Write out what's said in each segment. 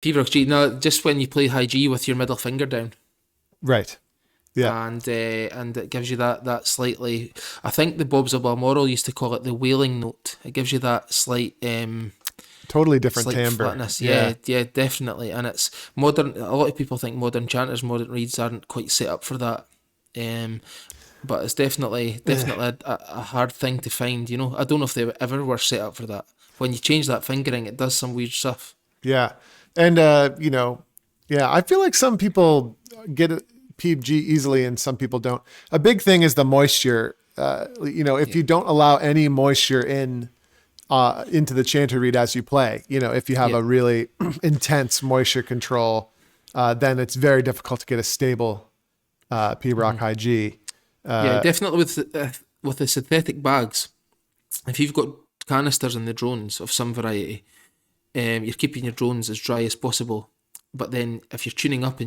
P-Rock G. No, just when you play high G with your middle finger down. Right. Yeah. And it gives you that slightly. I think the Bob's of Balmoral used to call it the wailing note. It gives you that Totally different slight timbre. flatness. Yeah. Yeah, definitely. And it's modern. A lot of people think modern chanters, modern reeds aren't quite set up for that. Um, but it's definitely a hard thing to find. I don't know if they ever were set up for that. When you change that fingering, it does some weird stuff. Yeah. And, yeah, I feel like some people get PG easily and some people don't. A big thing is the moisture. If you don't allow any moisture into the chanter reed as you play, if you have a really intense moisture control, then it's very difficult to get a stable P-Rock high G. Yeah, definitely with the synthetic bags. If you've got canisters in the drones of some variety, you're keeping your drones as dry as possible. But then if you're tuning up,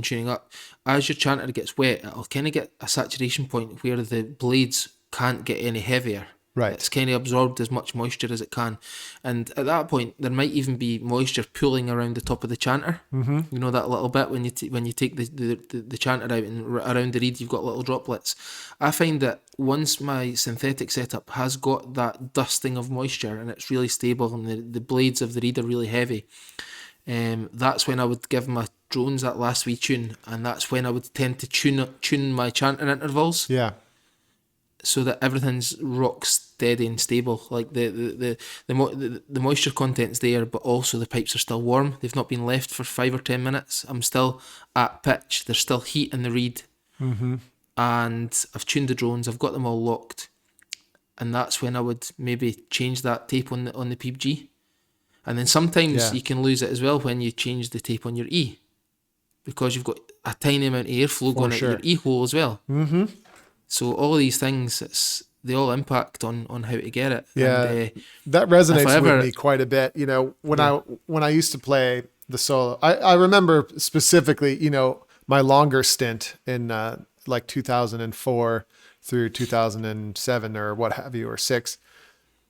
as your chanter gets wet, it'll kind of get a saturation point where the blades can't get any heavier. Right. It's kind of absorbed as much moisture as it can. And at that point, there might even be moisture pooling around the top of the chanter. Mm-hmm. You know that little bit when you take the chanter out and around the reed, you've got little droplets. I find that once my synthetic setup has got that dusting of moisture and it's really stable and the blades of the reed are really heavy, that's when I would give my drones that last wee tune, and that's when I would tend to tune my chanter intervals. Yeah. So that everything's rock steady and stable. Like the moisture content's there, but also the pipes are still warm. They've not been left for 5 or 10 minutes. I'm still at pitch. There's still heat in the reed. Mm-hmm. And I've tuned the drones. I've got them all locked. And that's when I would maybe change that tape on the PG. And then sometimes you can lose it as well when you change the tape on your E, because you've got a tiny amount of airflow going out your E hole as well. Mm-hmm. So all of these things, they all impact on how to get it. Yeah, and, that resonates with me quite a bit. When I used to play the solo, I remember specifically, my longer stint in like 2004 through 2007 or what have you, or 6.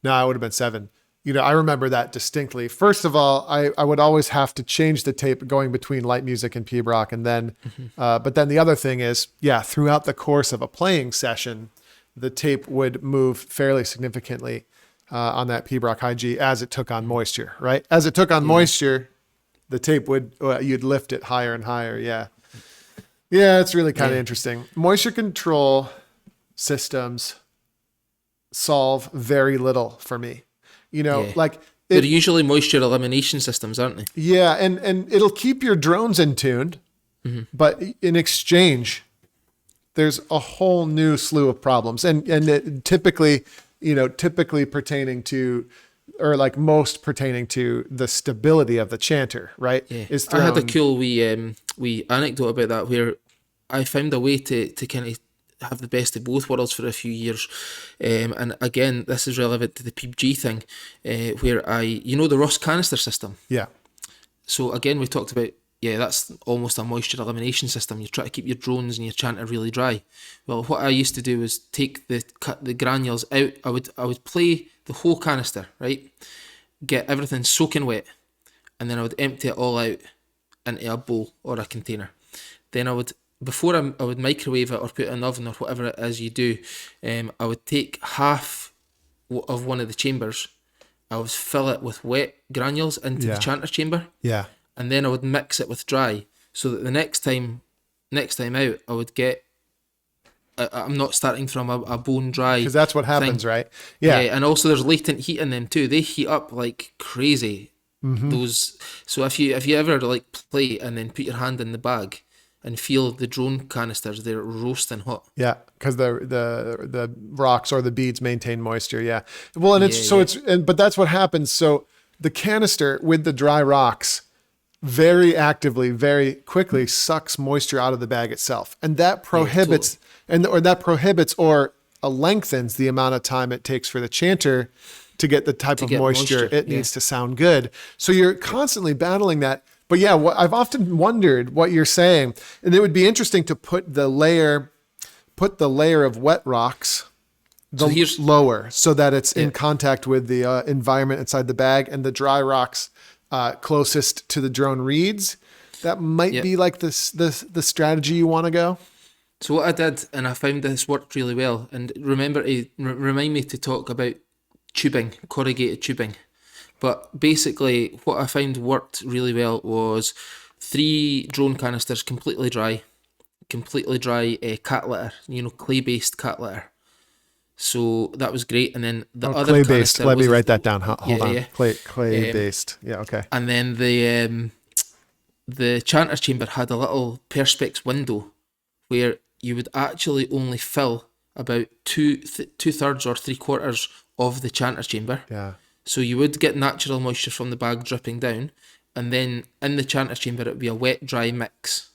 No, I would have been 7. I remember that distinctly. First of all, I would always have to change the tape going between light music and P-Rock. And then, but then the other thing is, throughout the course of a playing session, the tape would move fairly significantly on that P-Rock high G as it took on moisture, right? As it took on moisture, the tape you'd lift it higher and higher. Yeah. Yeah, it's really kind of interesting. Moisture control systems solve very little for me. They're usually moisture elimination systems, aren't they? Yeah, and it'll keep your drones in tune, but in exchange, there's a whole new slew of problems, and it typically pertaining to, or like most pertaining to the stability of the chanter, right? Yeah. I had a cool wee anecdote about that where I found a way to kind of have the best of both worlds for a few years, and again this is relevant to the PG thing, where the Ross canister system. Yeah. So again, we talked about that's almost a moisture elimination system. You try to keep your drones and your chanter really dry. Well, what I used to do was cut the granules out. I would play the whole canister, right, get everything soaking wet, and then I would empty it all out into a bowl or a container. Then before I would microwave it or put it in an oven or whatever it is you do, I would take half of one of the chambers, I would fill it with wet granules into the chanter chamber, and then I would mix it with dry, so that the next time out I would get, I'm not starting from a bone dry. Because that's what happens, right? Yeah, and also there's latent heat in them too. They heat up like crazy. Those. So if you ever like play and then put your hand in the bag and feel the drone canisters, they're roasting hot. Yeah, because the rocks or the beads maintain moisture. Yeah, well, and but that's what happens. So the canister with the dry rocks very actively, very quickly sucks moisture out of the bag itself, and that prohibits or lengthens the amount of time it takes for the chanter to get the type of moisture it needs to sound good. So you're constantly battling that. But yeah, I've often wondered what you're saying, and it would be interesting to put the layer of wet rocks lower so that it's in contact with the environment inside the bag, and the dry rocks closest to the drone reads, that might be like the strategy you want to go. So what I did, and I found this worked really well, and remember to remind me to talk about tubing, corrugated tubing. But basically, what I found worked really well was 3 drone canisters completely dry cat litter, clay-based cat litter. So that was great. And then the other clay-based. Let me write that down. Hold on. Yeah. Clay-based. Yeah, okay. And then the chanter's chamber had a little perspex window where you would actually only fill about 2/3 or 3/4 of the chanter's chamber. Yeah. So you would get natural moisture from the bag dripping down, and then in the chanter's chamber it would be a wet-dry mix,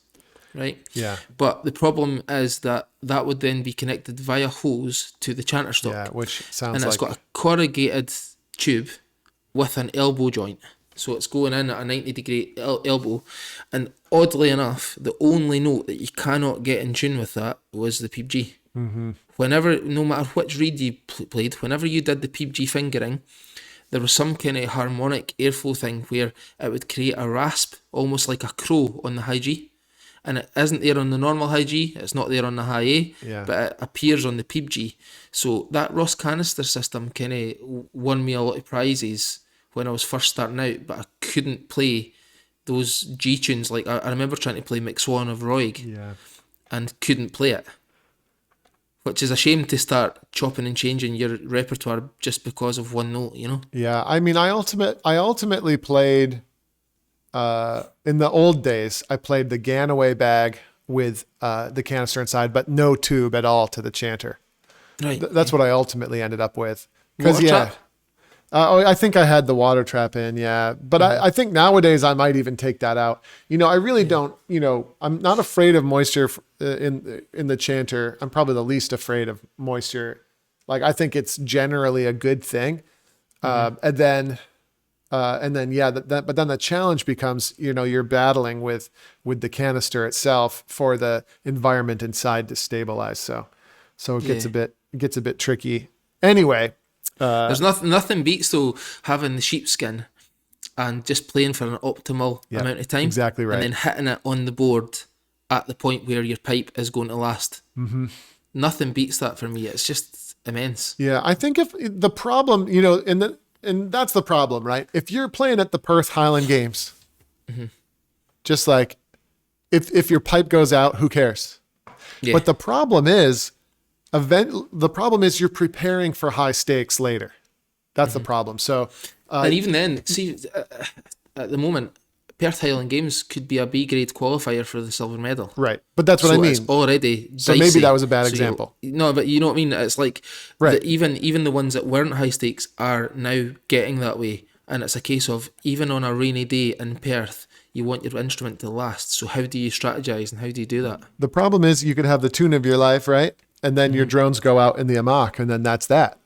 right? Yeah. But the problem is that would then be connected via hose to the chanter stock. Yeah, which sounds and it's got a corrugated tube with an elbow joint. So it's going in at a 90-degree elbow. And oddly enough, the only note that you cannot get in tune with that was the PeepG. Mm-hmm. Whenever, no matter which reed you played, whenever you did the PeepG fingering, there was some kind of harmonic airflow thing where it would create a rasp, almost like a crow on the high G. And it isn't there on the normal high G, it's not there on the high A, but it appears on the PeepG. So that Ross canister system kind of won me a lot of prizes when I was first starting out, but I couldn't play those G tunes. Like I remember trying to play McSwan of Roig and couldn't play it, which is a shame to start chopping and changing your repertoire just because of one note, Yeah, I mean, I ultimately played, in the old days, I played the Ganaway bag with the canister inside, but no tube at all to the chanter. Right. That's what I ultimately ended up with. Water trap? I think I had the water trap in, but I think nowadays I might even take that out. I really don't. I'm not afraid of moisture in the chanter. I'm probably the least afraid of moisture. Like, I think it's generally a good thing. And then but then the challenge becomes, you're battling with the canister itself for the environment inside to stabilize. So it gets a bit tricky. Anyway. There's nothing beats though having the sheepskin and just playing for an optimal amount of time. Exactly right. And then hitting it on the board at the point where your pipe is going to last. Mm-hmm. Nothing beats that for me. It's just immense. Yeah, I think if the problem, and that's the problem, right? If you're playing at the Perth Highland Games, just like if your pipe goes out, who cares? Yeah. But the problem is you're preparing for high stakes later. That's the problem. So, and even then, see, at the moment, Perth Highland Games could be a B grade qualifier for the silver medal. Right, but that's what I mean. It's already so dicey. Maybe that was a bad example. No, but you know what I mean. It's like even the ones that weren't high stakes are now getting that way, and it's a case of even on a rainy day in Perth, you want your instrument to last. So how do you strategize and how do you do that? The problem is you could have the tune of your life, right? And then your drones go out in the amok, and then that's that.